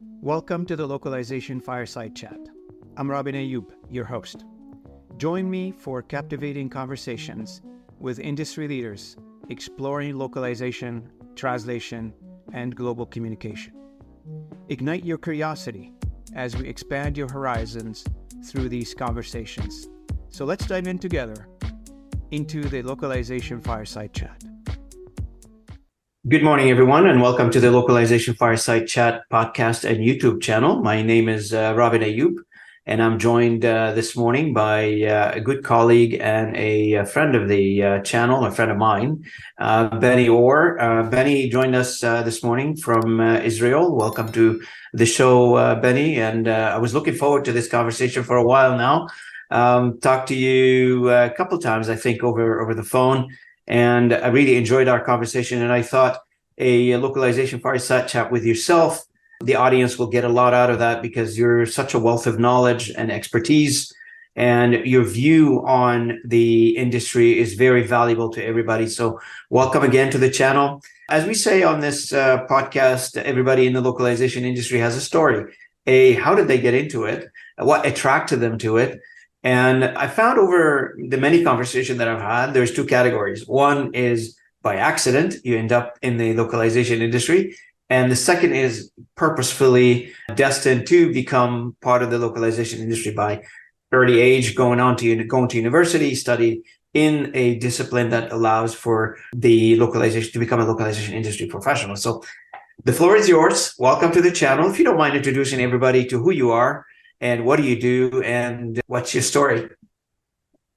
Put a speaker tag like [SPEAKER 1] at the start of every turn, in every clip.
[SPEAKER 1] Welcome to the Localization Fireside Chat. I'm Robin Ayub, your host. Join me for captivating conversations with industry leaders exploring localization, translation, and global communication. Ignite your curiosity as we expand your horizons through these conversations. So let's dive in together into the Localization Fireside Chat.
[SPEAKER 2] Good morning, everyone, and welcome to the Localization Fireside Chat podcast and YouTube channel. My name is Robin Ayub, and I'm joined this morning by a good colleague and a friend of the channel, a friend of mine, Benny Orr. Benny joined us this morning from Israel. Welcome to the show, Benny. And I was looking forward to this conversation for a while now. Talked to you a couple of times, I think, over the phone. And I really enjoyed our conversation. And I thought a localization fireside chat with yourself, the audience will get a lot out of that because you're such a wealth of knowledge and expertise. And your view on the industry is very valuable to everybody. So welcome again to the channel. As we say on this podcast, everybody in the localization industry has a story. How did they get into it? What attracted them to it? And I found over the many conversations that I've had, there's two categories. One is by accident, you end up in the localization industry. And the second is purposefully destined to become part of the localization industry by early age, going to university, study in a discipline that allows for the localization to become a localization industry professional. So the floor is yours. Welcome to the channel. If you don't mind introducing everybody to who you are, and what do you do, and what's your story?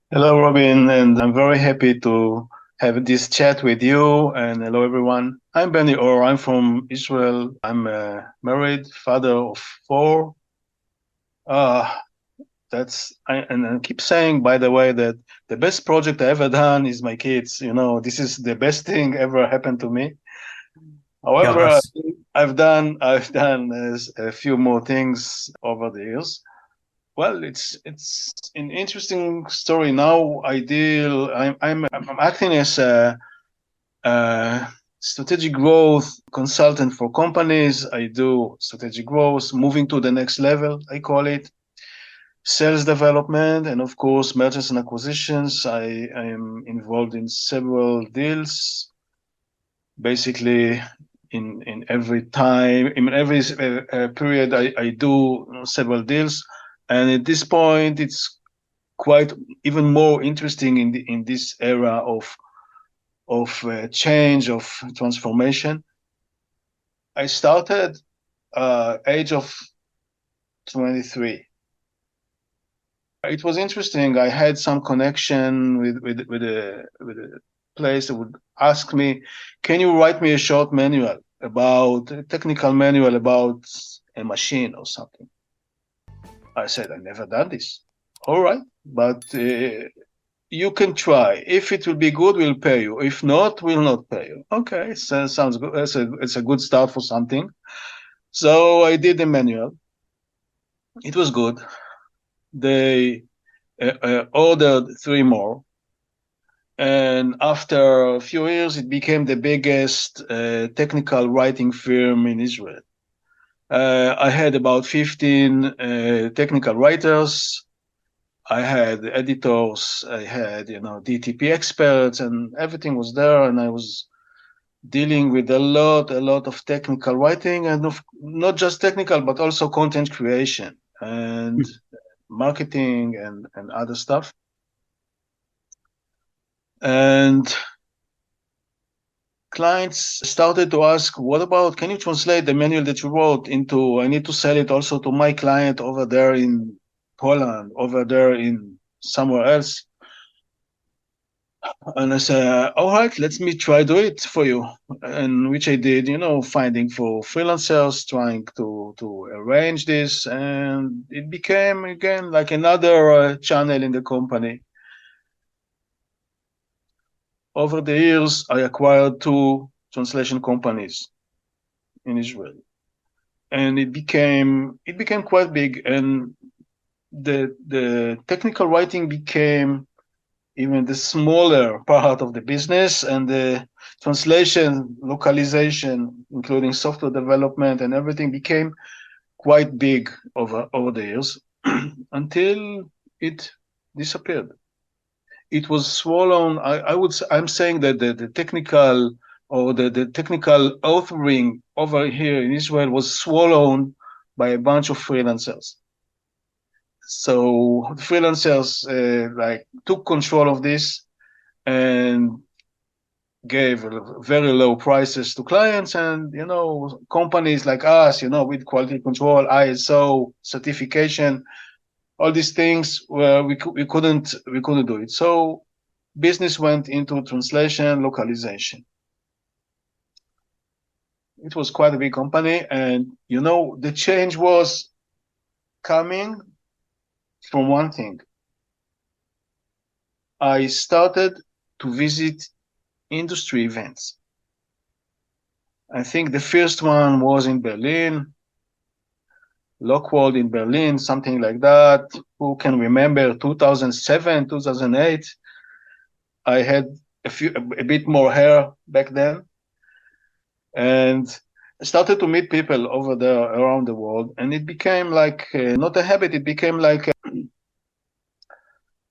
[SPEAKER 3] Hello, Robin, and I'm very happy to have this chat with you. And hello, everyone. I'm Benny Orr. I'm from Israel. I'm a married father of four. I keep saying, by the way, that the best project I ever done is my kids. You know, this is the best thing ever happened to me. However, I've done a few more things over the years. Well, it's an interesting story. Now I'm acting as a strategic growth consultant for companies. I do strategic growth, moving to the next level, I call it, sales development, and of course mergers and acquisitions. I am involved in several deals, basically. In every period, I do several deals, and at this point, it's quite even more interesting in this era of change, of transformation. I started age of 23. It was interesting. I had some connection with a place that would ask me, can you write me a short manual a technical manual about a machine or something? I said, I never done this. All right, but you can try. If it will be good, we'll pay you. If not, we'll not pay you. Okay, so sounds good. It's a good start for something. So I did the manual. It was good. They ordered 3 more. And after a few years, it became the biggest technical writing firm in Israel. I had about 15 technical writers. I had editors. I had, DTP experts, and everything was there. And I was dealing with a lot of technical writing, and not just technical, but also content creation and marketing and other stuff. And clients started to ask, what about, can you translate the manual that you wrote I need to sell it also to my client over there in Poland, over there in somewhere else. And I said, all right, let me try do it for you. And which I did, finding for freelancers, trying to arrange this. And it became, again, like another channel in the company. Over the years, I acquired 2 translation companies in Israel, and it became quite big. And the technical writing became even the smaller part of the business, and the translation, localization, including software development and everything, became quite big over the years until it disappeared. It was swallowed. I'm saying that the technical or the technical authoring over here in Israel was swallowed by a bunch of freelancers. So the freelancers like took control of this and gave very low prices to clients, and companies like us, with quality control, ISO certification, all these things where we couldn't do it. So business went into translation, localization. It was quite a big company, and the change was coming from one thing. I started to visit industry events. I think the first one was in Berlin, Lockworld in Berlin, something like that. Who can remember 2007, 2008? I had a bit more hair back then, and I started to meet people over there around the world, and it became like not a habit. It became like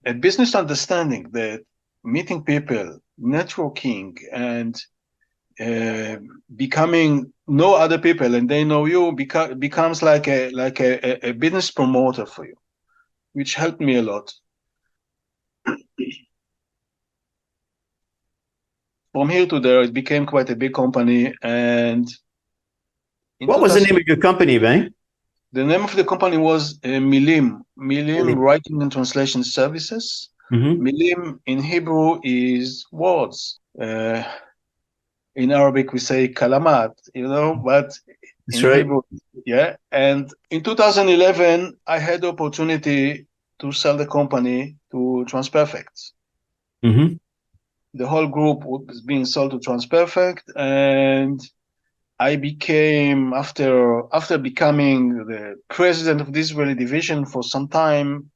[SPEAKER 3] a business understanding that meeting people, networking, and becoming know other people and they know you becomes like a business promoter for you, which helped me a lot. From here to there, it became quite a big company. And
[SPEAKER 2] what was the name of your company, Ben?
[SPEAKER 3] The name of the company was Milim Writing and Translation Services. Milim in Hebrew is words. In Arabic, we say kalamat, but
[SPEAKER 2] That's right.
[SPEAKER 3] Hebrew, yeah. And in 2011, I had the opportunity to sell the company to TransPerfect. The whole group was being sold to TransPerfect, and I became, after becoming the president of the Israeli division for some time,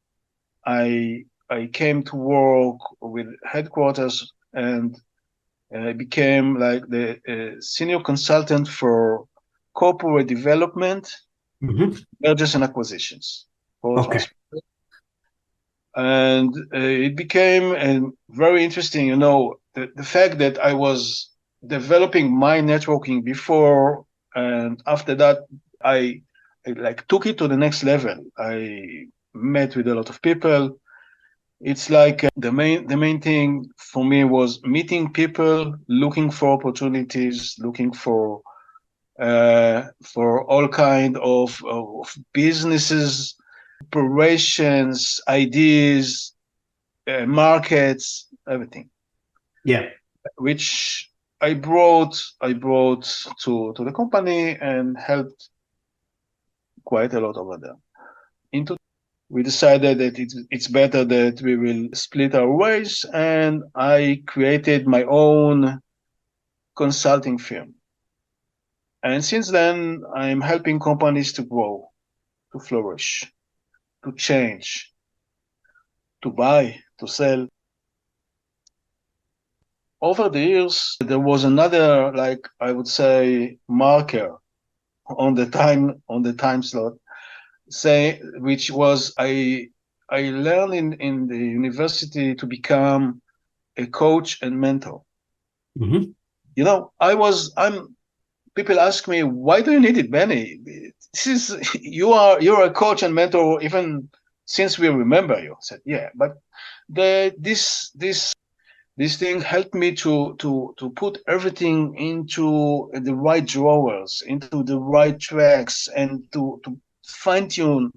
[SPEAKER 3] I came to work with headquarters, and I became like the senior consultant for corporate development, mergers and acquisitions.
[SPEAKER 2] Okay.
[SPEAKER 3] And it became very interesting, the fact that I was developing my networking before, and after that, I like took it to the next level. I met with a lot of people. It's like the main thing for me was meeting people, looking for opportunities, looking for all kind of businesses, operations, ideas, markets, everything.
[SPEAKER 2] Yeah,
[SPEAKER 3] which I brought to the company and helped quite a lot over there. We decided that it's better that we will split our ways, and I created my own consulting firm. And since then, I'm helping companies to grow, to flourish, to change, to buy, to sell. Over the years, there was another, like I would say, marker on the time slot, which was I learned in the university to become a coach and mentor. People ask me, why do you need it, Benny? You're a coach and mentor even since we remember you. I said, yeah, but this thing helped me to put everything into the right drawers, into the right tracks, and to fine-tune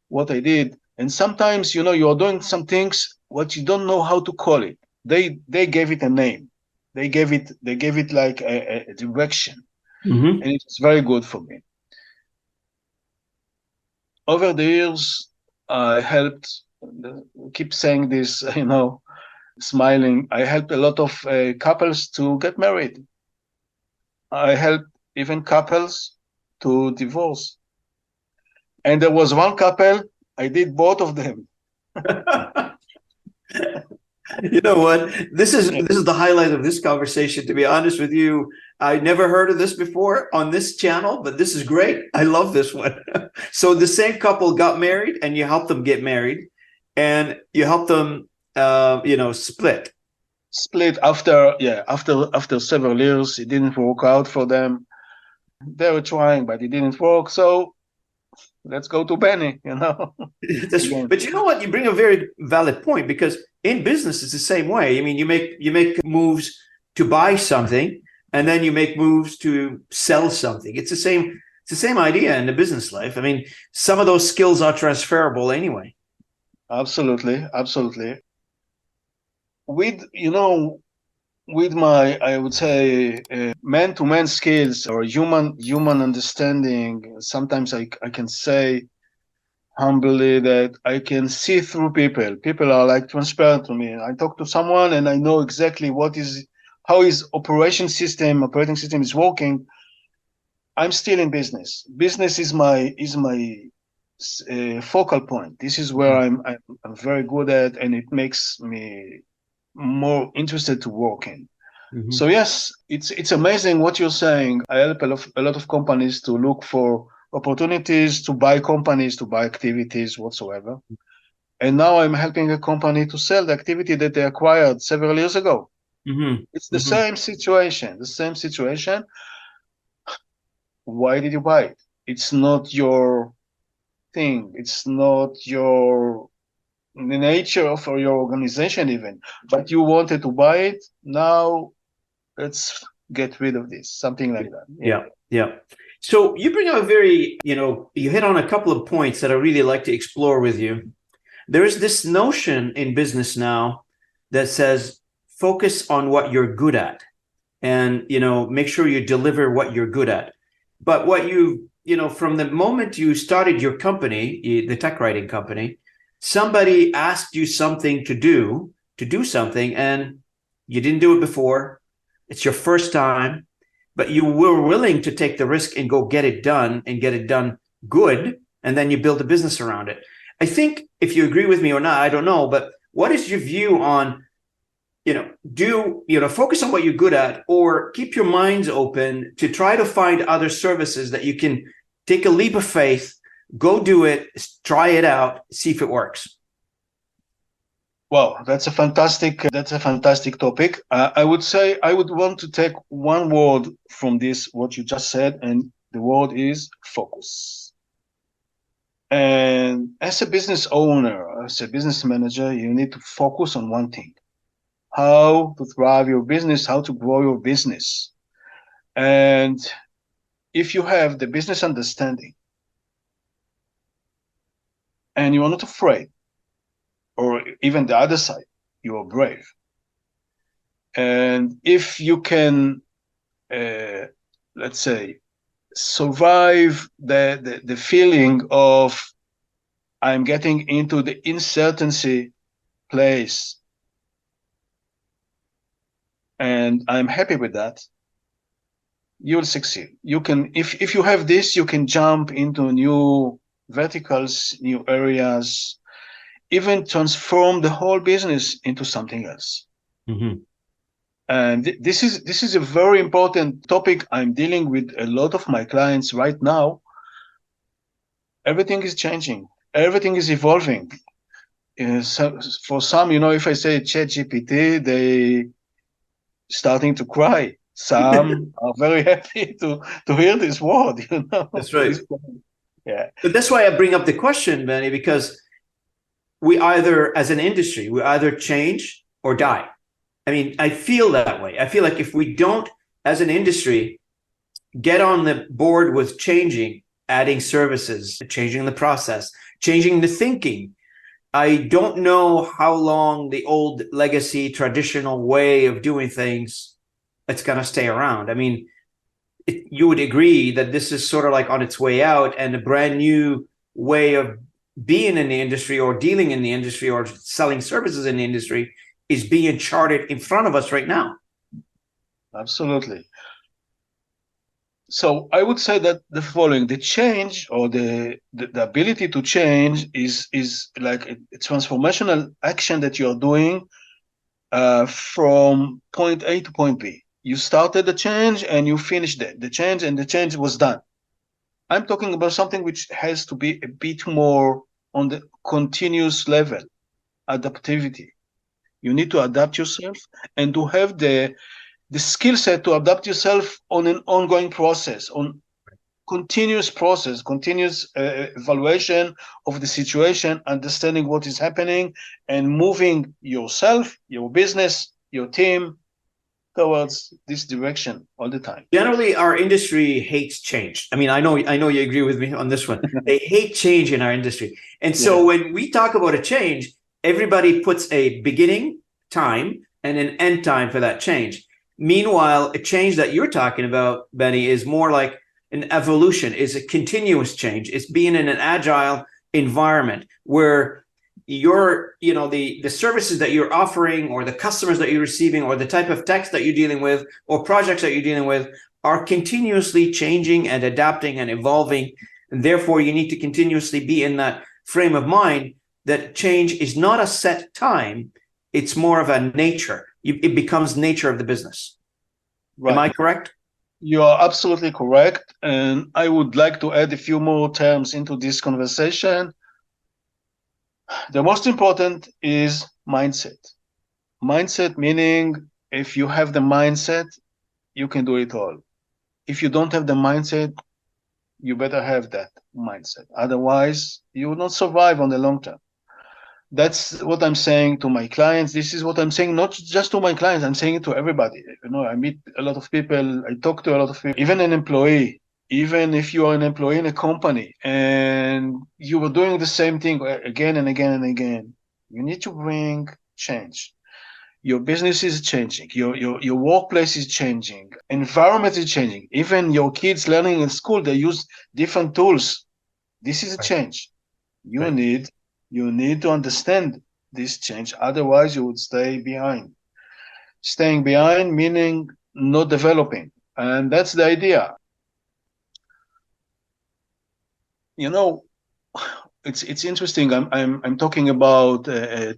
[SPEAKER 3] what I did. And sometimes, you're doing some things what you don't know how to call it. They gave it a name. They gave it like a direction. And it's very good for me. Over the years, I helped, keep saying this, smiling. I helped a lot of couples to get married. I helped even couples to divorce. And there was one couple, I did both of them.
[SPEAKER 2] You know what? This is the highlight of this conversation. To be honest with you, I never heard of this before on this channel, but this is great. I love this one. So the same couple got married, and you helped them get married, and you helped them, split.
[SPEAKER 3] Split after several years. It didn't work out for them. They were trying, but it didn't work. So let's go to Benny,
[SPEAKER 2] But you know what? You bring a very valid point, because in business it's the same way. I mean, you make moves to buy something, and then you make moves to sell something. It's the same idea in the business life. I mean, some of those skills are transferable anyway.
[SPEAKER 3] Absolutely. With my, I would say, man-to-man skills or human understanding, sometimes I can say humbly that I can see through people. People are like transparent to me. I talk to someone and I know exactly how his operating system is working. I'm still in business. Business is my focal point. This is where I'm very good at, and it makes me more interested to work in. Mm-hmm. So yes, it's amazing what you're saying. I help a lot of companies to look for opportunities, to buy companies, to buy activities whatsoever. And now I'm helping a company to sell the activity that they acquired several years ago. Mm-hmm. It's the same situation. Why did you buy it? It's not your thing. It's not the nature of your organization even, but you wanted to buy it. Now let's get rid of this, something like that.
[SPEAKER 2] Yeah. So you bring out you hit on a couple of points that I really like to explore with you. There is this notion in business now that says, focus on what you're good at, and, make sure you deliver what you're good at. But what from the moment you started your company, the tech writing company, somebody asked you something to do something, and you didn't do it before. It's your first time, but you were willing to take the risk and go get it done, and get it done good. And then you build a business around it. I think, if you agree with me or not, I don't know, but what is your view on, focus on what you're good at, or keep your minds open to try to find other services that you can take a leap of faith, go do it, try it out, see if it works?
[SPEAKER 3] Well, that's a fantastic topic. I would say I would want to take one word from this, what you just said, and the word is focus. And as a business owner, as a business manager, you need to focus on one thing: how to thrive your business, how to grow your business. And if you have the business understanding and you are not afraid, or even the other side, you are brave. And if you can, let's say, survive the feeling of I'm getting into the uncertainty place, and I'm happy with that, you'll succeed. You can, if you have this, you can jump into new verticals, new areas, even transform the whole business into something else. Mm-hmm. And this is a very important topic. I'm dealing with a lot of my clients right now. Everything is changing. Everything is evolving. So for some, if I say ChatGPT, they starting to cry. Some are very happy to hear this word.
[SPEAKER 2] That's right.
[SPEAKER 3] Yeah.
[SPEAKER 2] But that's why I bring up the question, Benny, because we either, as an industry, we either change or die. I mean, I feel that way. I feel like if we don't, as an industry, get on the board with changing, adding services, changing the process, changing the thinking, I don't know how long the old legacy, traditional way of doing things, it's going to stay around. I mean, you would agree that this is sort of like on its way out, and a brand new way of being in the industry, or dealing in the industry, or selling services in the industry is being charted in front of us right now.
[SPEAKER 3] Absolutely. So I would say that the following: the change, or the ability to change, is like a transformational action that you're doing from point A to point B. You started the change and you finished the change, and the change was done. I'm talking about something which has to be a bit more on the continuous level, adaptivity. You need to adapt yourself and to have the skill set to adapt yourself on an ongoing process, on continuous process, continuous evaluation of the situation, understanding what is happening, and moving yourself, your business, your team towards this direction all the time.
[SPEAKER 2] Generally, our industry hates change. I mean, I know you agree with me on this one. They hate change in our industry. And so when we talk about a change, everybody puts a beginning time and an end time for that change. Meanwhile, a change that you're talking about, Benny, is more like an evolution, is a continuous change. It's being in an agile environment where the services that you're offering, or the customers that you're receiving, or the type of text that you're dealing with, or projects that you're dealing with, are continuously changing and adapting and evolving. And therefore, you need to continuously be in that frame of mind that change is not a set time. It's more of a nature. It becomes nature of the business. Right. Am I correct?
[SPEAKER 3] You are absolutely correct. And I would like to add a few more terms into this conversation. The most important is mindset. Mindset meaning, if you have the mindset, you can do it all. If you don't have the mindset, you better have that mindset. Otherwise, you will not survive on the long term. That's what I'm saying to my clients. This is what I'm saying, not just to my clients. I'm saying it to everybody. I meet a lot of people. I talk to a lot of people, even an employee. Even if you are an employee in a company and you were doing the same thing again and again and again, you need to bring change. Your business is changing. Your workplace is changing. Environment is changing. Even your kids learning in school, they use different tools. This is a change. You need to understand this change. Otherwise, you would stay behind. Staying behind meaning not developing. And that's the idea. It's interesting. I'm talking about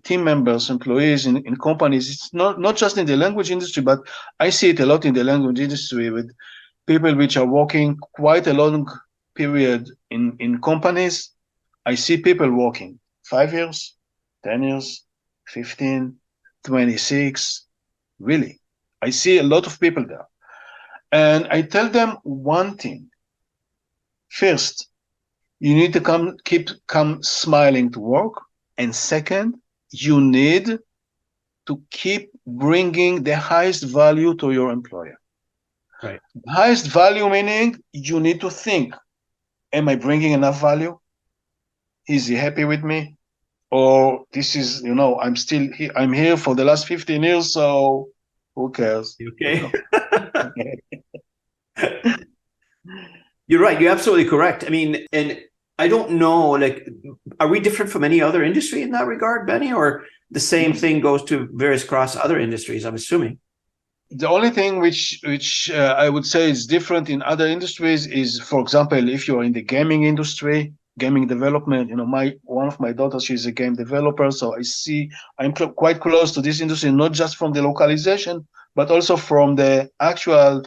[SPEAKER 3] team members, employees in companies. It's not just in the language industry, but I see it a lot in the language industry with people which are working quite a long period in companies. I see people working 5 years, 10 years, 15, 26. Really, I see a lot of people there. And I tell them one thing. First, you need to come smiling to work. And second, you need to keep bringing the highest value to your employer.
[SPEAKER 2] Right.
[SPEAKER 3] The highest value meaning you need to think, am I bringing enough value? Is he happy with me? Or this is, I'm still here. I'm here for the last 15 years, so who cares?
[SPEAKER 2] Okay. You're right. You're absolutely correct. I mean, and I don't know, are we different from any other industry in that regard, Benny, or the same thing goes to various cross other industries, I'm assuming?
[SPEAKER 3] The only thing which I would say is different in other industries is, for example, if you're in the gaming industry, gaming development, one of my daughters, she's a game developer. So I'm quite close to this industry, not just from the localization, but also from the actual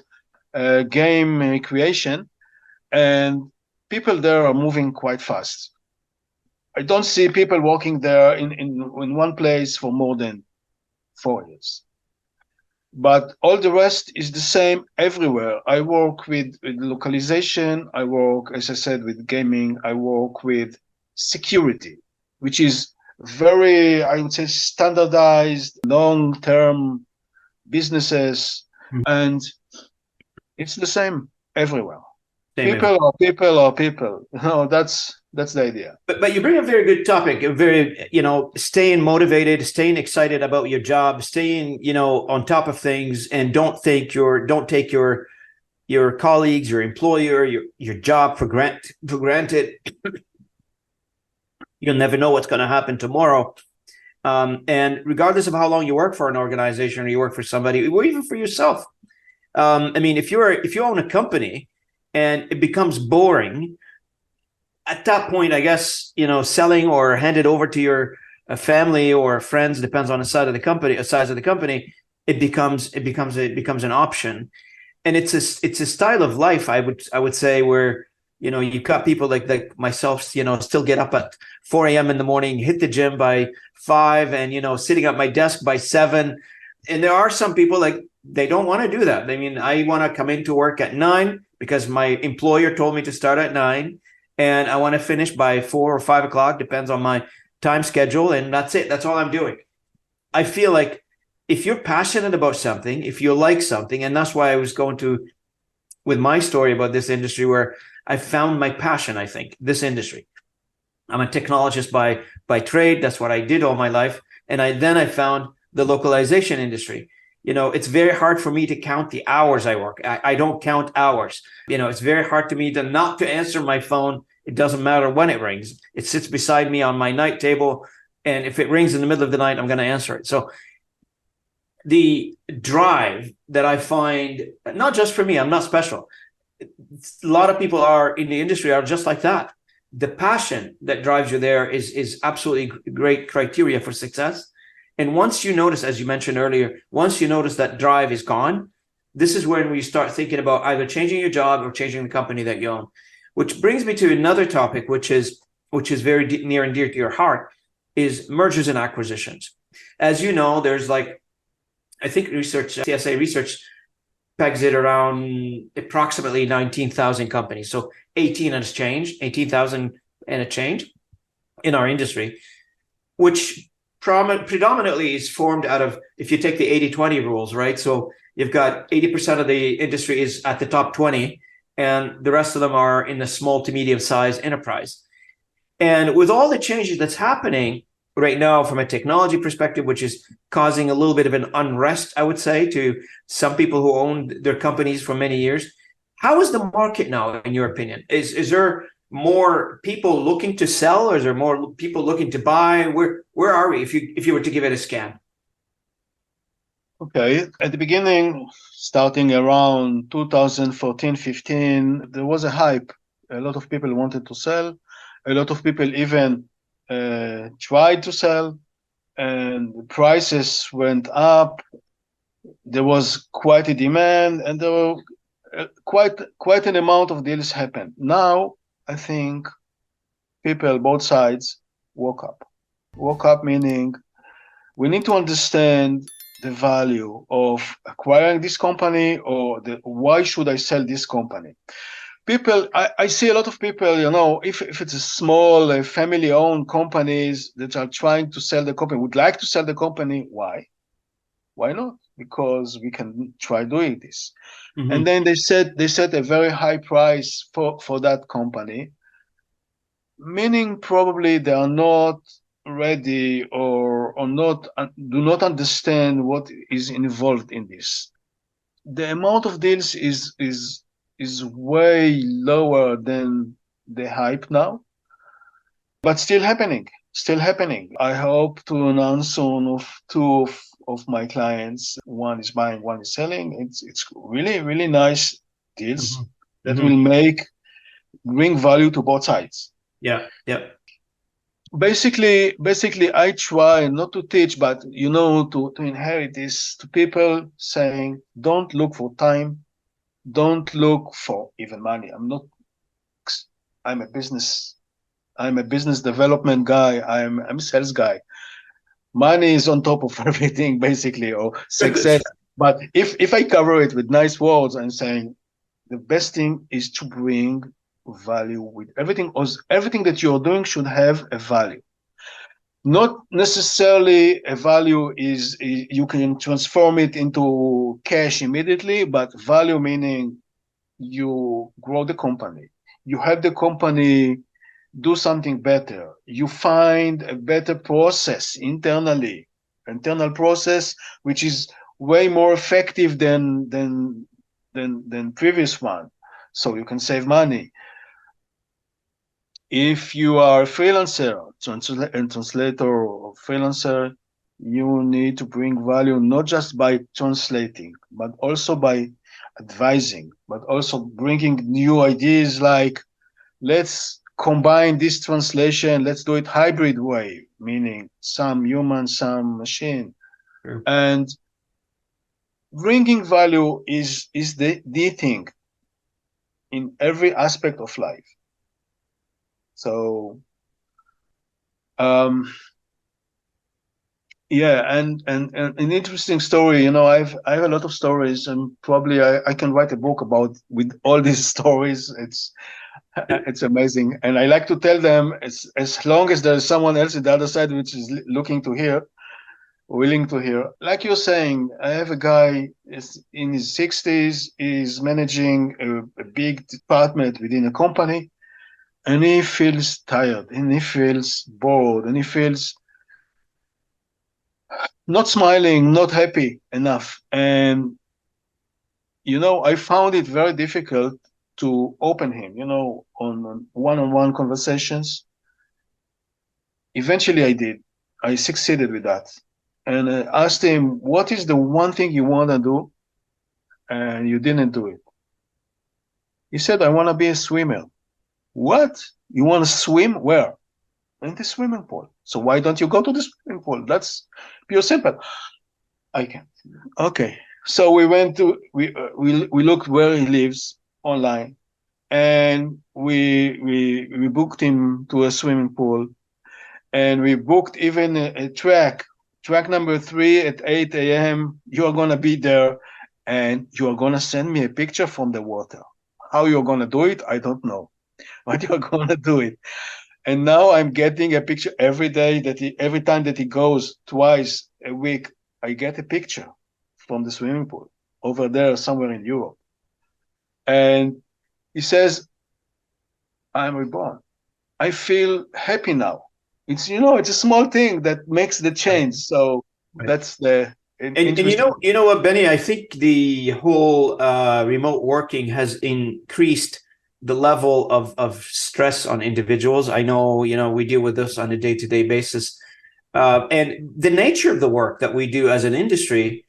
[SPEAKER 3] game creation. And people there are moving quite fast. I don't see people working there in one place for more than 4 years. But all the rest is the same everywhere. I work with localization. I work, as I said, with gaming. I work with security, which is very, I would say, standardized, long-term businesses. Mm-hmm. And it's the same everywhere. People are people. That's the idea.
[SPEAKER 2] But you bring a very good topic, staying motivated, staying excited about your job, staying, on top of things, and don't take your colleagues, your employer, your job for granted. You'll never know what's going to happen tomorrow. And regardless of how long you work for an organization or you work for somebody, or even for yourself. If you own a company and it becomes boring, at that point, I guess, selling or hand it over to your a family or friends, depends on the size of the company, it becomes an option. And it's a style of life, I would say, where, you've got people like myself, still get up at 4 a.m. in the morning, hit the gym by 5, and, sitting at my desk by 7. And there are some people like, they don't want to do that. I mean, I want to come into work at 9 because my employer told me to start at 9, and I want to finish by 4 or 5 o'clock, depends on my time schedule. And that's it. That's all I'm doing. I feel like if you're passionate about something, if you like something, and that's why I was going to with my story about this industry, where I found my passion, I think, this industry. I'm a technologist by trade. That's what I did all my life. And I found the localization industry. It's very hard for me to count the hours I work. I don't count hours. It's very hard to me not to answer my phone. It doesn't matter when it rings. It sits beside me on my night table. And if it rings in the middle of the night, I'm going to answer it. So the drive that I find, not just for me, I'm not special. A lot of people are in the industry are just like that. The passion that drives you there is absolutely great criteria for success. And once you notice, as you mentioned earlier, once you notice that drive is gone, this is when we start thinking about either changing your job or changing the company that you own. Which brings me to another topic, which is very near and dear to your heart, is mergers and acquisitions. As you know, there's I think TSA research pegs it around approximately 19,000 companies. So 18,000 and a change in our industry, which predominantly is formed out of, if you take the 80-20 rules, right? So you've got 80% of the industry is at the top 20, and the rest of them are in the small to medium size enterprise. And with all the changes that's happening right now from a technology perspective, which is causing a little bit of an unrest, I would say, to some people who owned their companies for many years, how is the market now, in your opinion? Is there more people looking to sell, or is there more people looking to buy? Where are we, if you were to give it a scan?
[SPEAKER 3] Okay, at the beginning, starting around 2014-15, there was a hype. A lot of people wanted to sell. A lot of people even tried to sell, and the prices went up. There was quite a demand, and there were quite an amount of deals happened. Now, I think people, both sides, woke up. Woke up meaning we need to understand the value of acquiring this company, or why should I sell this company? People, I see a lot of people, if it's a small family-owned companies that are trying to sell the company, would like to sell the company. Why? Why not? Because we can try doing this. Mm-hmm. And then they set a very high price for that company, meaning probably they are not ready or do not understand what is involved in this. The amount of deals is way lower than the hype now, but still happening. I hope to announce soon of two of my clients. One is buying, one is selling. It's really, really nice deals that will bring value to both sides.
[SPEAKER 2] Yeah.
[SPEAKER 3] Basically, I try not to teach, but to inherit this to people, saying, don't look for time, don't look for even money. I'm a business development guy. I'm a sales guy. Money is on top of everything, basically, or success. But if I cover it with nice words and saying, the best thing is to bring value with everything. Everything that you're doing should have a value. Not necessarily a value is you can transform it into cash immediately, but value meaning you grow the company, you help the company do something better, you find a better process internally, internal process, which is way more effective than previous one, so you can save money. If you are a freelancer, translator or freelancer, you need to bring value not just by translating, but also by advising, but also bringing new ideas like, let's combine this translation. Let's do it hybrid way, meaning some human, some machine.
[SPEAKER 2] Sure.
[SPEAKER 3] And bringing value is the thing in every aspect of life. So, yeah, and an interesting story. You know, I have a lot of stories, and probably I can write a book about with all these stories. It's amazing, and I like to tell them as long as there's someone else at the other side which is looking to hear, willing to hear. Like you're saying, I have a guy is in his 60s, is managing a big department within a company, and he feels tired, and he feels bored, and he feels not smiling, not happy enough. And, you know, I found it very difficult to open him, you know, on one-on-one conversations. Eventually I did. I succeeded with that. And I asked him, what is the one thing you want to do? And you didn't do it. He said, I want to be a swimmer. What? You want to swim? Where? In the swimming pool. So why don't you go to the swimming pool? That's pure simple. I can't. Okay. So we went to, we looked where he lives online, and we booked him to a swimming pool, and we booked even a track number 3 at 8 a.m. You are going to be there, and you are going to send me a picture from the water. How you're going to do it, I don't know, but you're going to do it. And now I'm getting a picture every day every time that he goes, twice a week, I get a picture from the swimming pool over there somewhere in Europe. And he says, I'm reborn. I feel happy now. It's, you know, it's a small thing that makes the change. So that's the
[SPEAKER 2] and you know what, Benny, I think the whole remote working has increased the level of stress on individuals. I know, you know, we deal with this on a day-to-day basis. And the nature of the work that we do as an industry,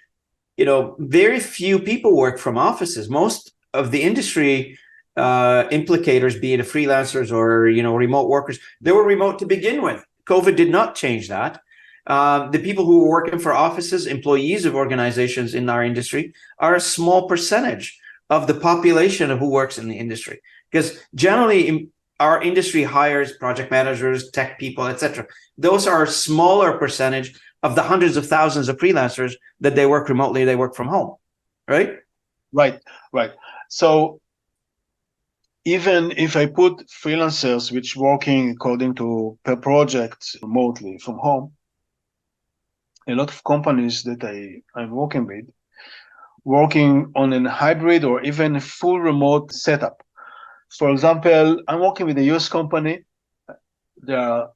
[SPEAKER 2] you know, very few people work from offices. Most of the industry implicators, be it freelancers or, you know, remote workers, they were remote to begin with. COVID did not change that. The people who were working for offices, employees of organizations in our industry, are a small percentage of the population of who works in the industry. Because generally, our industry hires project managers, tech people, etc. Those are a smaller percentage of the hundreds of thousands of freelancers that they work remotely, they work from home, right?
[SPEAKER 3] Right. So even if I put freelancers which working according to per project remotely from home, a lot of companies that I'm working with, working on a hybrid or even a full remote setup. For example, I'm working with a US company. There are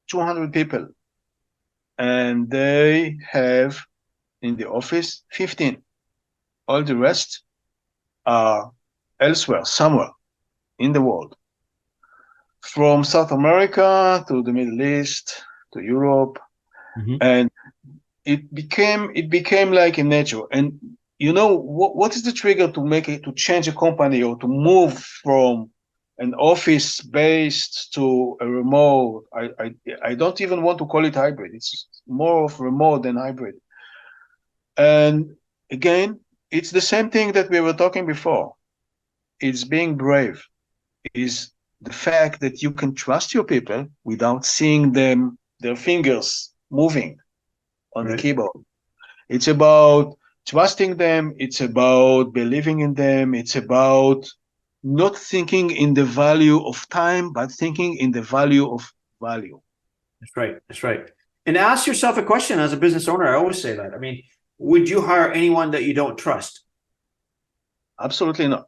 [SPEAKER 3] 200 people, and they have in the office 15. All the rest are elsewhere, somewhere in the world, from South America to the Middle East to Europe. Mm-hmm. And it became like a nature. And you know, what is the trigger to change a company or to move from an office based to a remote? I don't even want to call it hybrid. It's more of remote than hybrid. And again, it's the same thing that we were talking before. It's being brave. Is the fact that you can trust your people without seeing their fingers moving on the keyboard. It's about trusting them. It's about believing in them. It's about not thinking in the value of time, but thinking in the value of value.
[SPEAKER 2] That's right. And ask yourself a question as a business owner. I always say that. I mean, would you hire anyone that you don't trust?
[SPEAKER 3] Absolutely not.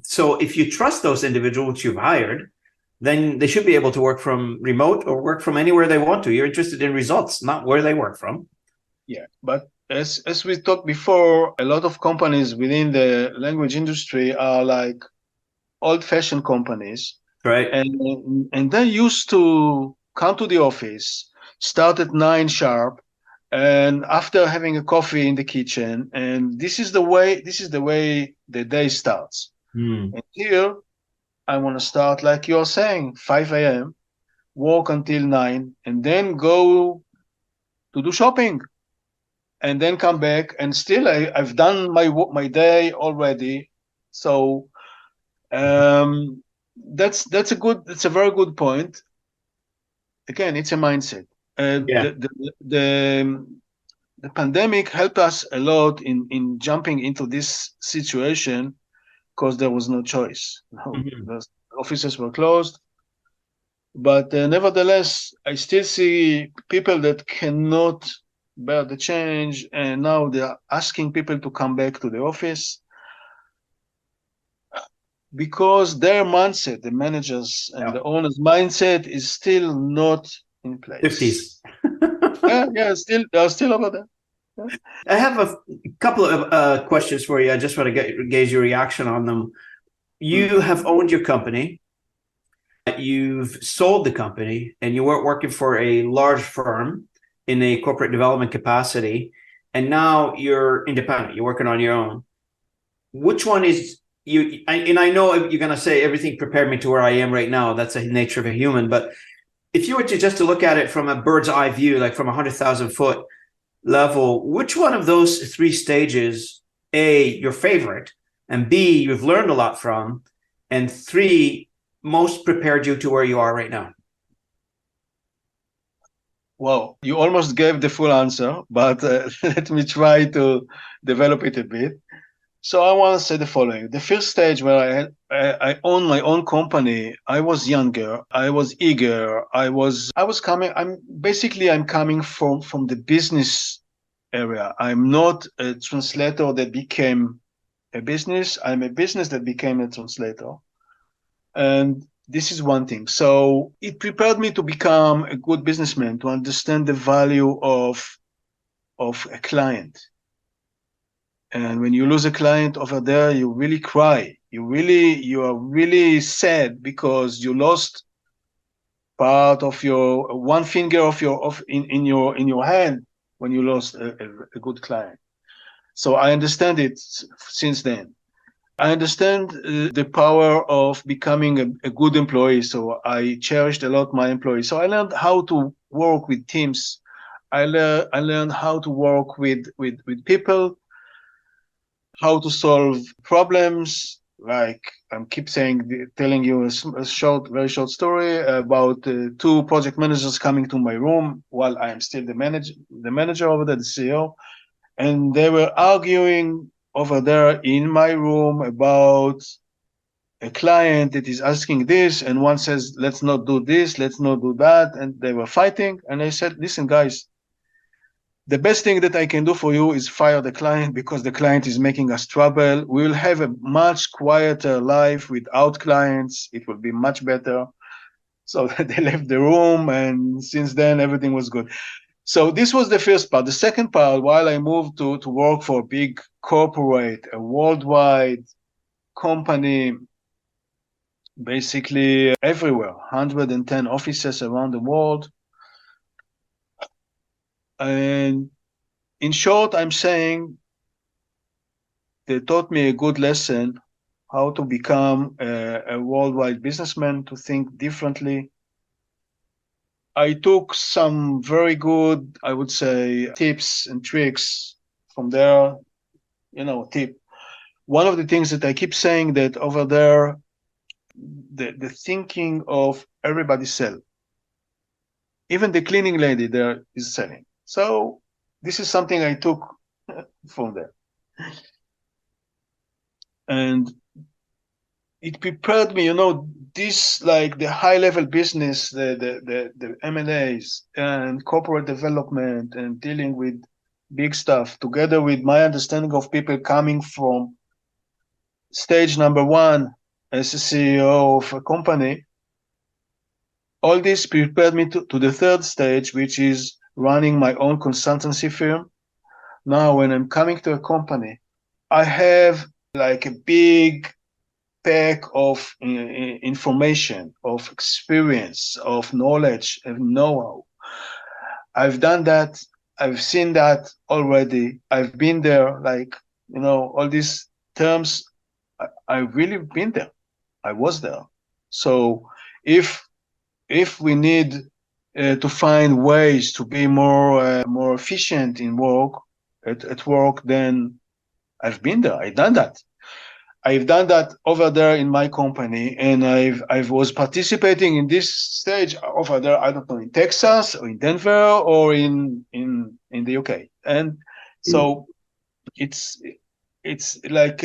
[SPEAKER 2] So if you trust those individuals you've hired, then they should be able to work from remote or work from anywhere they want to. You're interested in results, not where they work from.
[SPEAKER 3] Yeah, but as we talked before, a lot of companies within the language industry are like old-fashioned companies.
[SPEAKER 2] Right.
[SPEAKER 3] And they used to come to the office, start at 9 sharp, and after having a coffee in the kitchen, and this is the way the day starts. And here I want to start, like you're saying, 5 a.m., work until 9, and then go to do shopping, and then come back. And still, I've done my day already. So that's a very good point. Again, it's a mindset.
[SPEAKER 2] Yeah.
[SPEAKER 3] The pandemic helped us a lot in jumping into this situation because there was no choice. No,
[SPEAKER 2] Mhm.
[SPEAKER 3] the offices were closed. But nevertheless, I still see people that cannot bear the change, and now they are asking people to come back to the office because their mindset, the managers and
[SPEAKER 2] Yeah.
[SPEAKER 3] the owners' mindset, is still not in place.
[SPEAKER 2] 50s.
[SPEAKER 3] Yeah, still they're still over there. Yeah.
[SPEAKER 2] I have a couple of questions for you. I just want to gauge your reaction on them. You have owned your company, you've sold the company, and you weren't working for a large firm in a corporate development capacity, and now you're independent, you're working on your own. Which one is you? And I know you're going to say everything prepared me to where I am right now. That's the nature of a human. But if you were to just to look at it from a bird's eye view, like from 100,000-foot level, which one of those three stages, A, your favorite, and B, you've learned a lot from, and three, most prepared you to where you are right now?
[SPEAKER 3] Well, you almost gave the full answer, but let me try to develop it a bit. So I want to say the following. The first stage where I own my own company, I was younger, I was eager, I was coming, I'm coming from the business area. I'm not a translator that became a business. I'm a business that became a translator. And this is one thing. So it prepared me to become a good businessman, to understand the value of a client. And when you lose a client over there, you really cry. You are really sad because you lost part of your one finger in your hand when you lost a good client. So I understand it since then. I understand the power of becoming a good employee. So I cherished a lot my employees. So I learned how to work with teams. I learned how to work with people, how to solve problems. Like I'm keep telling you a very short story about two project managers coming to my room while I am still the manager over there, the CEO, and they were arguing over there in my room about a client that is asking this, and one says, let's not do this, let's not do that, and they were fighting. And I said, listen, guys, the best thing that I can do for you is fire the client because the client is making us trouble. We will have a much quieter life without clients. It will be much better. So they left the room, and since then everything was good. So this was the first part. The second part, while I moved to work for a big corporate, a worldwide company, basically everywhere, 110 offices around the world. And in short, I'm saying they taught me a good lesson how to become a worldwide businessman, to think differently. I took some very good, I would say, tips and tricks from there. One of the things that I keep saying that over there, the thinking of everybody sell. Even the cleaning lady there is selling. So this is something I took from there. And it prepared me, this like the high level business, the M&As and corporate development and dealing with big stuff, together with my understanding of people coming from stage number one as a CEO of a company. All this prepared me to the third stage, which is running my own consultancy firm. Now, when I'm coming to a company, I have like a big pack of information, of experience, of knowledge, of know-how. I've done that. I've seen that already. I've been there, all these terms. I've really been there. I was there. So if we need to find ways to be more efficient in work at work, then I've been there. I've done that. I've done that over there in my company, and I was participating in this stage over there. I don't know, in Texas or in Denver or in the UK, and so it's like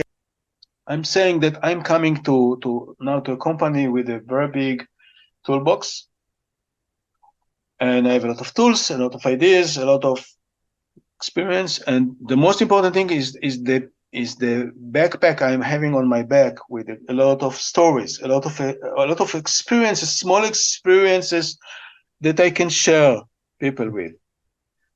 [SPEAKER 3] I'm saying that I'm coming to now to a company with a very big toolbox, and I have a lot of tools, a lot of ideas, a lot of experience, and the most important thing is the backpack I'm having on my back with a lot of stories, a lot of experiences, small experiences that I can share people with.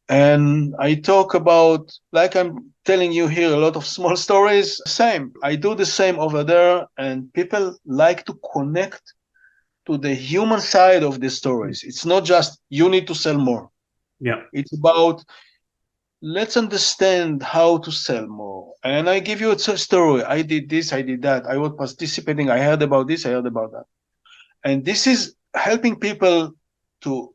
[SPEAKER 3] And I talk about, like I'm telling you here, a lot of small stories. Same, I do the same over there, and people like to connect to the human side of the stories. It's not just you need to sell more.
[SPEAKER 2] Yeah.
[SPEAKER 3] It's about let's understand how to sell more. And I give you a story. I did this, I did that. I was participating. I heard about this, I heard about that. And this is helping people to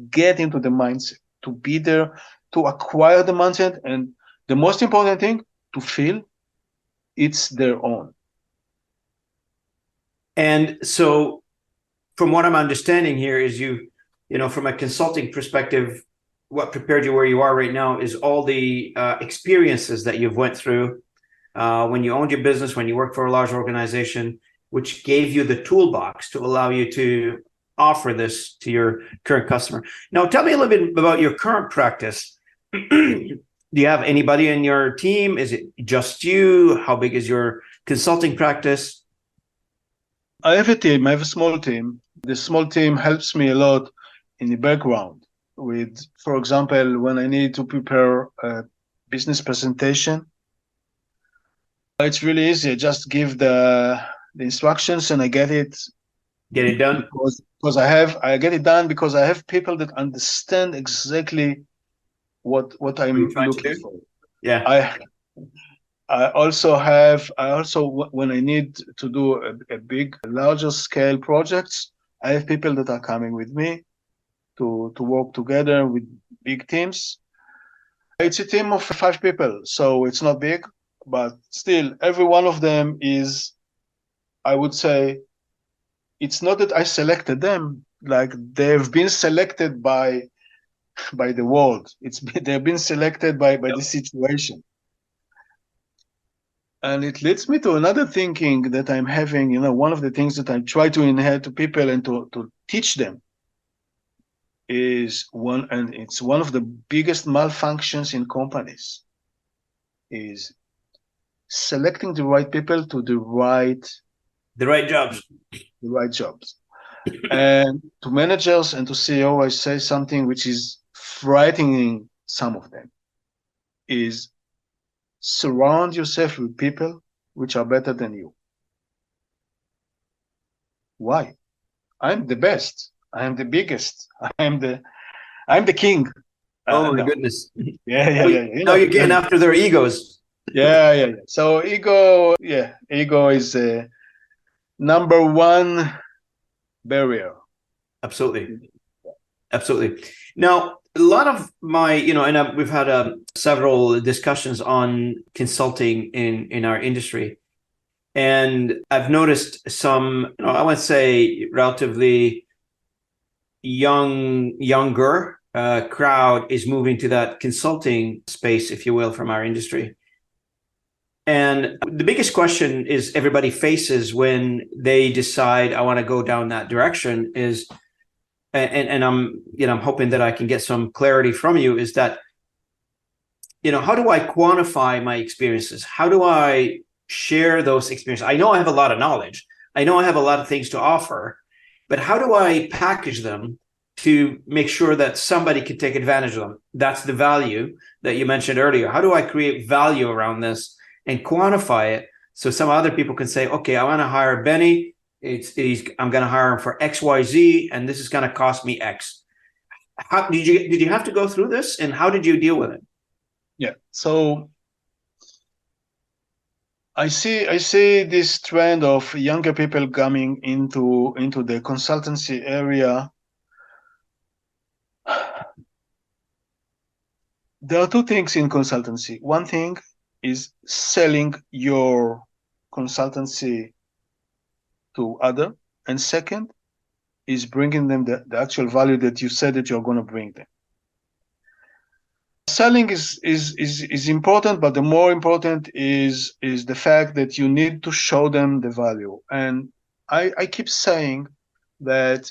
[SPEAKER 3] get into the mindset, to be there, to acquire the mindset. And the most important thing, to feel it's their own.
[SPEAKER 2] And so from what I'm understanding here is you know, from a consulting perspective, what prepared you where you are right now is all the experiences that you've went through when you owned your business, when you worked for a large organization, which gave you the toolbox to allow you to offer this to your current customer. Now, tell me a little bit about your current practice. Do you have anybody in your team? Is it just you? How big is your consulting practice?
[SPEAKER 3] I have a team. I have a small team. The small team helps me a lot in the background with, for example, when I need to prepare a business presentation. It's really easy. I just give the instructions and I get it.
[SPEAKER 2] Get it done?
[SPEAKER 3] Because I get it done because I have people that understand exactly what I'm looking for.
[SPEAKER 2] Yeah.
[SPEAKER 3] I also when I need to do a big, larger scale projects, I have people that are coming with me to work together with big teams. It's a team of 5 people, so it's not big, but still every one of them is, I would say, it's not that I selected them, like they've been selected by the world. They've been selected by the situation. And it leads me to another thinking that I'm having, one of the things that I try to inherit to people and to teach them is it's one of the biggest malfunctions in companies, is selecting the right people to the right jobs. And to managers and to CEO, I say something which is frightening some of them, is surround yourself with people which are better than you. Why? I'm the best. I am the biggest. I'm the king.
[SPEAKER 2] Oh my goodness.
[SPEAKER 3] Yeah.
[SPEAKER 2] Now you're getting after their egos.
[SPEAKER 3] Yeah. So ego is number one barrier.
[SPEAKER 2] Absolutely. Now, a lot of my, and we've had several discussions on consulting in our industry. And I've noticed some, I would say relatively younger crowd is moving to that consulting space, if you will, from our industry. And the biggest question is everybody faces when they decide I want to go down that direction is, and I'm hoping that I can get some clarity from you, is that, how do I quantify my experiences? How do I share those experiences? I know I have a lot of knowledge. I know I have a lot of things to offer, but how do I package them to make sure that somebody can take advantage of them? That's the value that you mentioned earlier. How do I create value around this and quantify it so some other people can say, okay, I want to hire Benny. I'm going to hire him for XYZ, and this is going to cost me X. How did you have to go through this, and how did you deal with it?
[SPEAKER 3] Yeah. So I see this trend of younger people coming into the consultancy area. There are two things in consultancy. One thing is selling your consultancy to other, and second is bringing them the actual value that you said that you're going to bring them. Selling is important, but the more important is the fact that you need to show them the value. And I keep saying that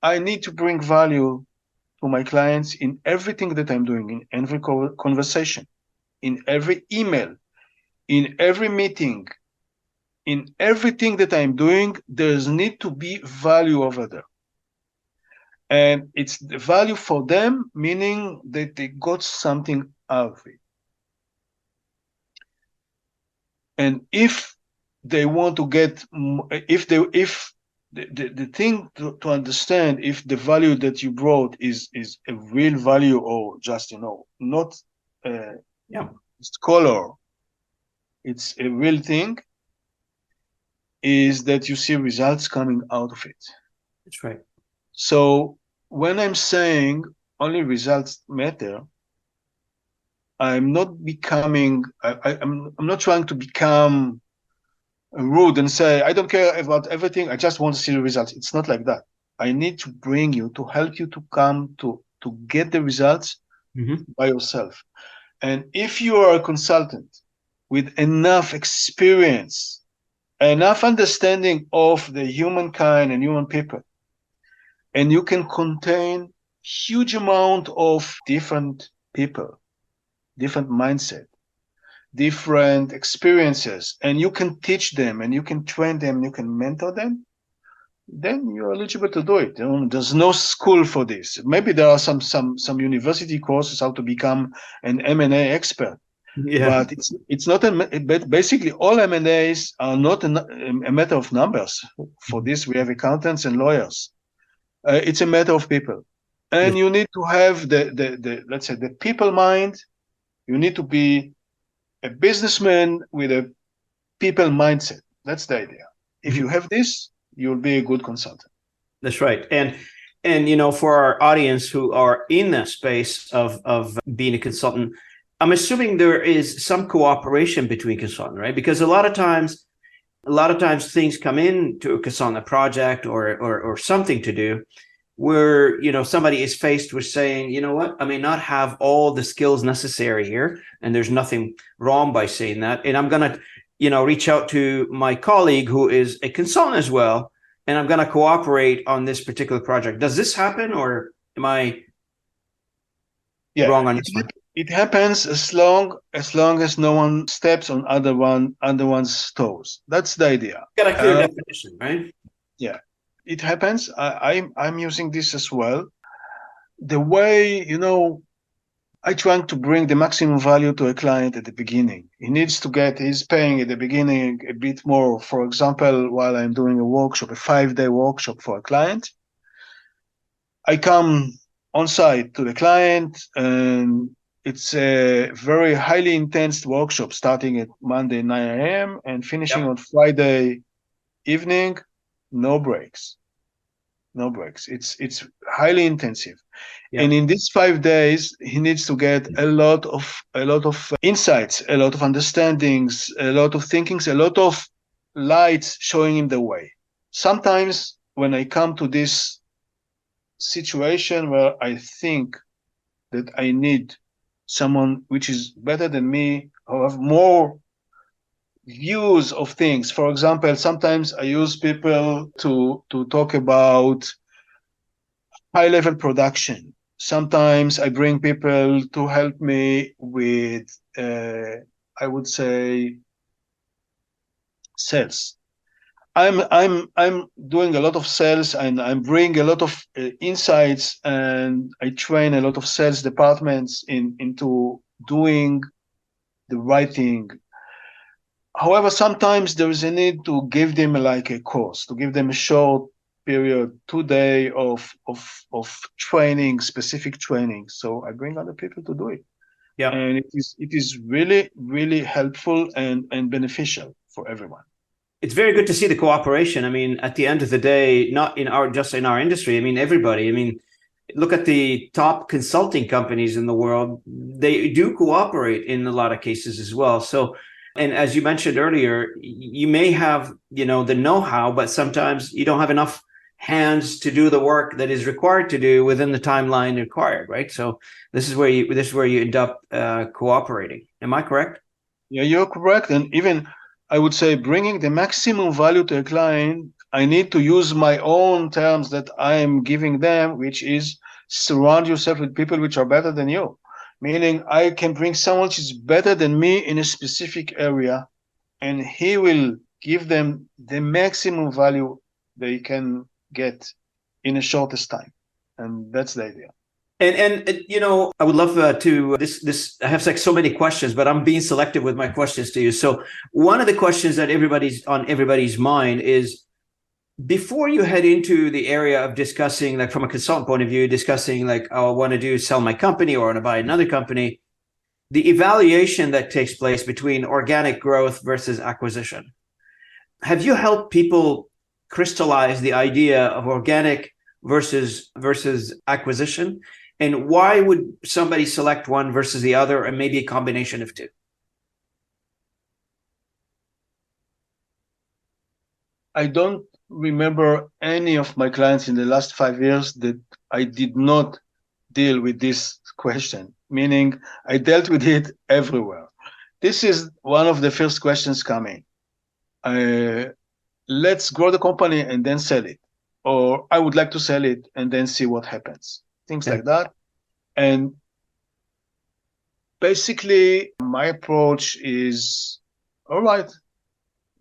[SPEAKER 3] I need to bring value to my clients in everything that I'm doing, in every conversation, in every email, in every meeting, in everything that I'm doing. There's need to be value over there. And it's the value for them, meaning that they got something out of it. And if they want to get, if the thing to understand if the value that you brought is a real value or just, not it's color, it's a real thing, is that you see results coming out of it.
[SPEAKER 2] That's right.
[SPEAKER 3] So when I'm saying only results matter, I'm not becoming, I'm not trying to become rude and say, I don't care about everything, I just want to see the results. It's not like that. I need to bring you, to help you to come to get the results by yourself. And if you are a consultant with enough experience, enough understanding of the humankind and human people, and you can contain huge amount of different people, different mindset, different experiences, and you can teach them and you can train them, you can mentor them, then you're eligible to do it. There's no school for this. Maybe there are some university courses how to become an M&A expert.
[SPEAKER 2] Yeah.
[SPEAKER 3] But it's not but basically all M&As are not a matter of numbers. For this, we have accountants and lawyers. It's a matter of people. And you need to have the let's say, the people mind. You need to be a businessman with a people mindset. That's the idea. If you have this, you'll be a good consultant.
[SPEAKER 2] That's right. And for our audience who are in that space of being a consultant, I'm assuming there is some cooperation between consultants, right? Because a lot of times things come in to a consultant project or something to do where, somebody is faced with saying, you know what, I may not have all the skills necessary here, and there's nothing wrong by saying that. And I'm going to, reach out to my colleague who is a consultant as well, and I'm going to cooperate on this particular project. Does this happen, or am I wrong on this one?
[SPEAKER 3] It happens as long as no one steps on other one's toes. That's the idea.
[SPEAKER 2] Got a clear definition, right?
[SPEAKER 3] Yeah, it happens. I'm using this as well. The way, I try to bring the maximum value to a client at the beginning. He's paying at the beginning a bit more. For example, while I'm doing a 5-day workshop for a client, I come on site to the client, and it's a very highly intense workshop starting at Monday 9 a.m. and finishing on Friday evening. No breaks. It's highly intensive. And in these 5 days, he needs to get a lot of insights, a lot of understandings, a lot of thinkings, a lot of lights showing him the way. Sometimes when I come to this situation where I think that I need someone which is better than me, or have more views of things. For example, sometimes I use people to talk about high-level production. Sometimes I bring people to help me with, I would say, sales. I'm doing a lot of sales, and I'm bringing a lot of insights, and I train a lot of sales departments into doing the right thing. However, sometimes there is a need to give them like a course, to give them a short period, 2 days of training, specific training. So I bring other people to do it.
[SPEAKER 2] Yeah.
[SPEAKER 3] And it is really, really helpful and beneficial for everyone.
[SPEAKER 2] It's very good to see the cooperation. I mean, at the end of the day, not just in our industry. I mean, everybody. I mean, look at the top consulting companies in the world. They do cooperate in a lot of cases as well. So, and as you mentioned earlier, you may have, the know-how, but sometimes you don't have enough hands to do the work that is required to do within the timeline required, right? So this is where you end up cooperating. Am I correct?
[SPEAKER 3] Yeah, you're correct. And even I would say bringing the maximum value to a client, I need to use my own terms that I am giving them, which is surround yourself with people which are better than you. Meaning I can bring someone which is better than me in a specific area, and he will give them the maximum value they can get in the shortest time. And that's the idea.
[SPEAKER 2] And I would love to this. I have like so many questions, but I'm being selective with my questions to you. So one of the questions that everybody's mind is, before you head into the area of discussing, like from a consultant point of view, discussing like, oh, I want to sell my company or I want to buy another company, the evaluation that takes place between organic growth versus acquisition. Have you helped people crystallize the idea of organic versus acquisition? And why would somebody select one versus the other, and maybe a combination of two?
[SPEAKER 3] I don't remember any of my clients in the last 5 years that I did not deal with this question, meaning I dealt with it everywhere. This is one of the first questions coming. Let's grow the company and then sell it. Or I would like to sell it and then see what happens. Things like that. And basically, my approach is, all right,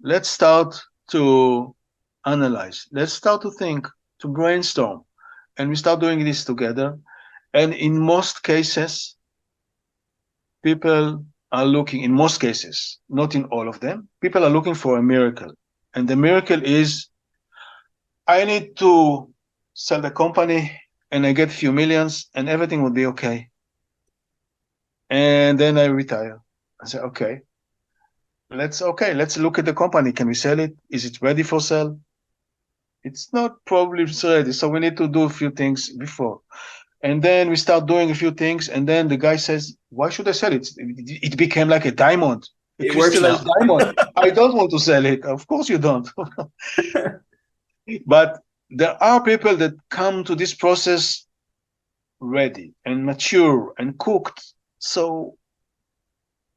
[SPEAKER 3] let's start to analyze. Let's start to think, to brainstorm. And we start doing this together. And in most cases, people are looking, in most cases, not in all of them, people are looking for a miracle. And the miracle is, I need to sell the company and I get a few millions and everything will be okay. And then I retire. I say, okay, let's look at the company. Can we sell it? Is it ready for sale? It's not probably ready. So we need to do a few things before. And then we start doing a few things. And then the guy says, why should I sell it? It became like a diamond, a crystallized diamond. I don't want to sell it. Of course you don't. But there are people that come to this process ready and mature and cooked. So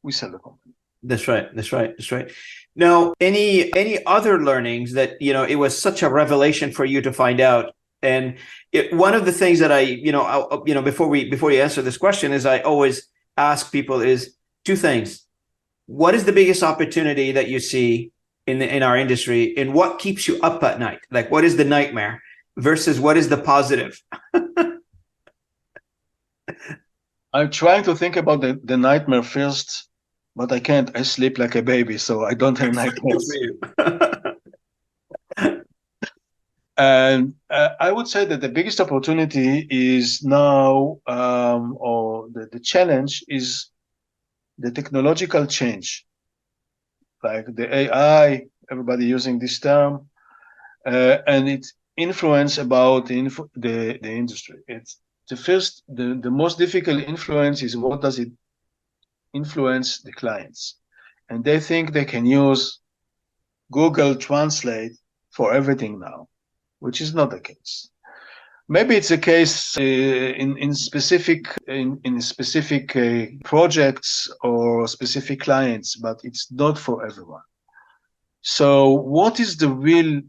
[SPEAKER 3] we sell the company.
[SPEAKER 2] That's right. Now, any other learnings that, it was such a revelation for you to find out? And one of the things that before you answer this question, is I always ask people is two things. What is the biggest opportunity that you see in our industry, and what keeps you up at night? Like, what is the nightmare versus what is the positive?
[SPEAKER 3] I'm trying to think about the nightmare first, but I can't. I sleep like a baby, so I don't have nightmares. And I would say that the biggest opportunity is now, or the challenge is the technological change, like the AI, everybody using this term, and its influence about the industry. It's the most difficult influence is, what does it influence the clients? And they think they can use Google Translate for everything now, which is not the case. Maybe it's a case in specific projects or specific clients, but it's not for everyone. So what is the real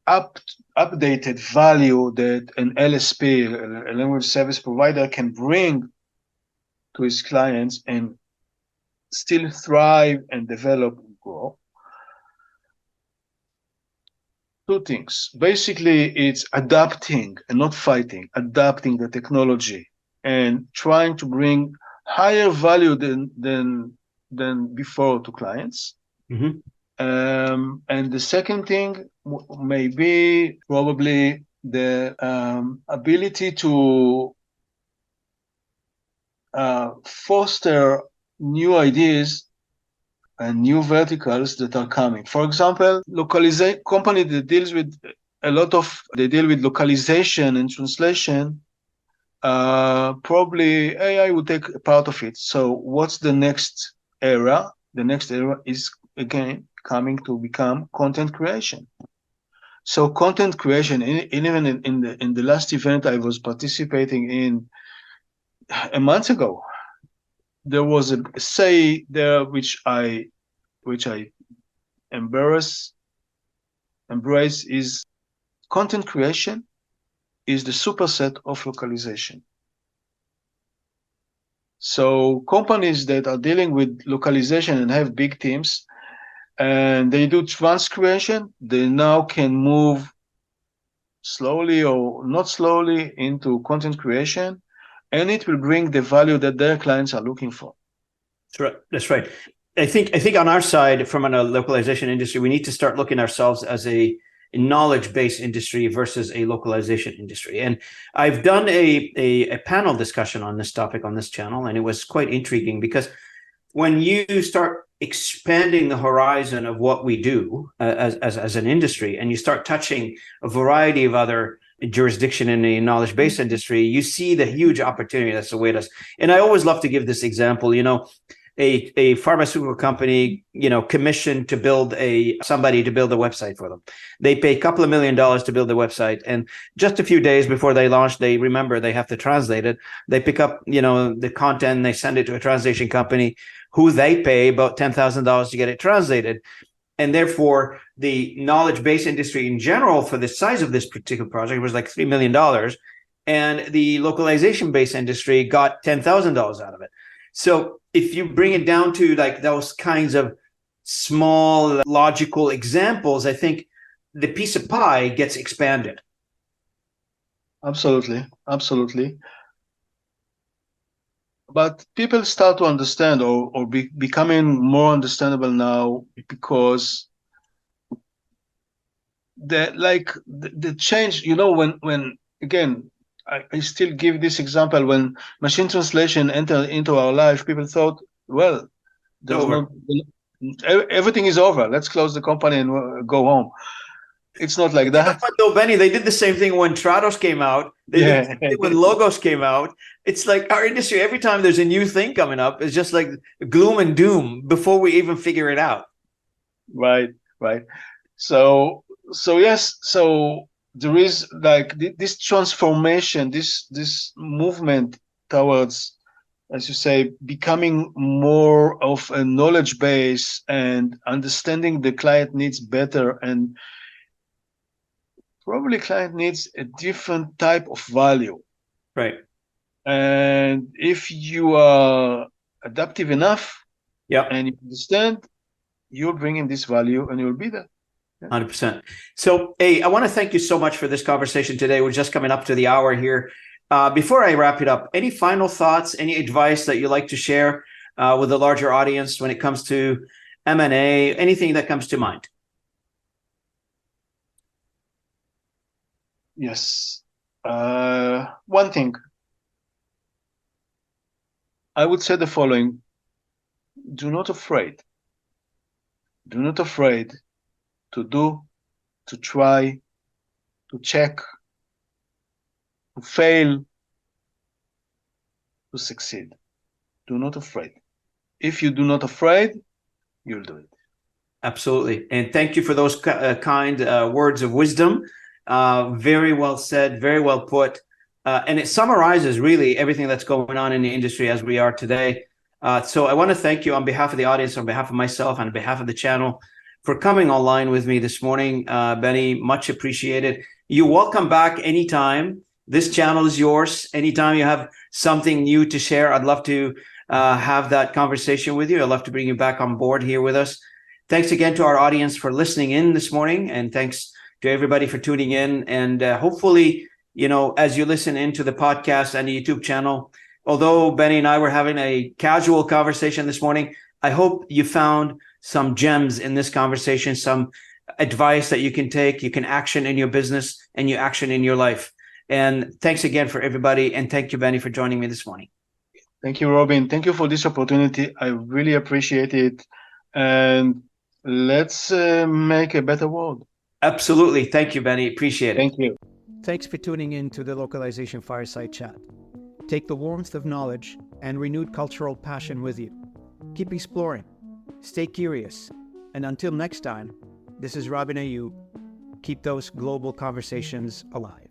[SPEAKER 3] updated value that an LSP, a language service provider, can bring to his clients and still thrive and develop and grow? Two things. Basically, it's adapting and not fighting, adapting the technology and trying to bring higher value than before to clients.
[SPEAKER 2] Mm-hmm.
[SPEAKER 3] And the second thing may be probably the ability to foster new ideas and new verticals that are coming. For example, localization company that deals with they deal with localization and translation. Probably AI will take a part of it. So what's the next era? The next era is again coming to become content creation. So content creation, even in the last event I was participating in a month ago, there was a say there which I embrace is content creation is the superset of localization. So companies that are dealing with localization and have big teams and they do trans creation, they now can move slowly or not slowly into content creation, and it will bring the value that their clients are looking for.
[SPEAKER 2] That's right. That's right. I think on our side, from a localization industry, we need to start looking ourselves as a knowledge-based industry versus a localization industry. And I've done a panel discussion on this topic on this channel, and it was quite intriguing because when you start expanding the horizon of what we do as an industry, and you start touching a variety of other jurisdiction in the knowledge-based industry, you see the huge opportunity that's await us. And I always love to give this example. A pharmaceutical company, commissioned to build somebody to build a website for them. They pay a couple of $1 million to build the website. And just a few days before they launch, they remember they have to translate it. They pick up, the content, and they send it to a translation company who they pay about $10,000 to get it translated. And therefore, the knowledge-based industry in general for the size of this particular project was like $3 million. And the localization-based industry got $10,000 out of it. So if you bring it down to like those kinds of small logical examples, I think the piece of pie gets expanded.
[SPEAKER 3] Absolutely. But people start to understand or becoming more understandable now because the change, when again, I still give this example. When machine translation entered into our life, people thought, well, everything is over. Let's close the company and go home. It's not like that.
[SPEAKER 2] Though, Benny, they did the same thing when Trados came out. They did the same thing when Logos came out. It's like our industry, every time there's a new thing coming up, it's just like gloom and doom before we even figure it out.
[SPEAKER 3] Right. So yes, so there is like this transformation, this movement towards, as you say, becoming more of a knowledge base and understanding the client needs better, and probably client needs a different type of value.
[SPEAKER 2] Right.
[SPEAKER 3] And if you are adaptive enough, and you understand, you'll bring in this value and you'll be there.
[SPEAKER 2] 100%. So, I want to thank you so much for this conversation today. We're just coming up to the hour here. Before I wrap it up, any final thoughts, any advice that you'd like to share with the larger audience when it comes to M&A, anything that comes to mind?
[SPEAKER 3] Yes. One thing. I would say the following. Do not afraid to do, to try, to check, to fail, to succeed. Do not afraid. If you do not afraid, you'll do it.
[SPEAKER 2] Absolutely. And thank you for those kind words of wisdom. Very well said, very well put. And it summarizes really everything that's going on in the industry as we are today. So I want to thank you on behalf of the audience, on behalf of myself, on behalf of the channel, for coming online with me this morning. Benny, much appreciated. You're welcome back anytime. This channel is yours. Anytime you have something new to share, I'd love to have that conversation with you. I'd love to bring you back on board here with us. Thanks again to our audience for listening in this morning. And thanks to everybody for tuning in. And hopefully, as you listen into the podcast and the YouTube channel, although Benny and I were having a casual conversation this morning, I hope you found some gems in this conversation, some advice that you can take, you can action in your business and you action in your life. And thanks again for everybody. And thank you, Benny, for joining me this morning.
[SPEAKER 3] Thank you, Robin. Thank you for this opportunity. I really appreciate it. And let's make a better world.
[SPEAKER 2] Absolutely. Thank you, Benny. Appreciate it.
[SPEAKER 3] Thank you.
[SPEAKER 1] Thanks for tuning in to the Localization Fireside Chat. Take the warmth of knowledge and renewed cultural passion with you. Keep exploring, stay curious, and until next time, this is Robin Ayub. Keep those global conversations alive.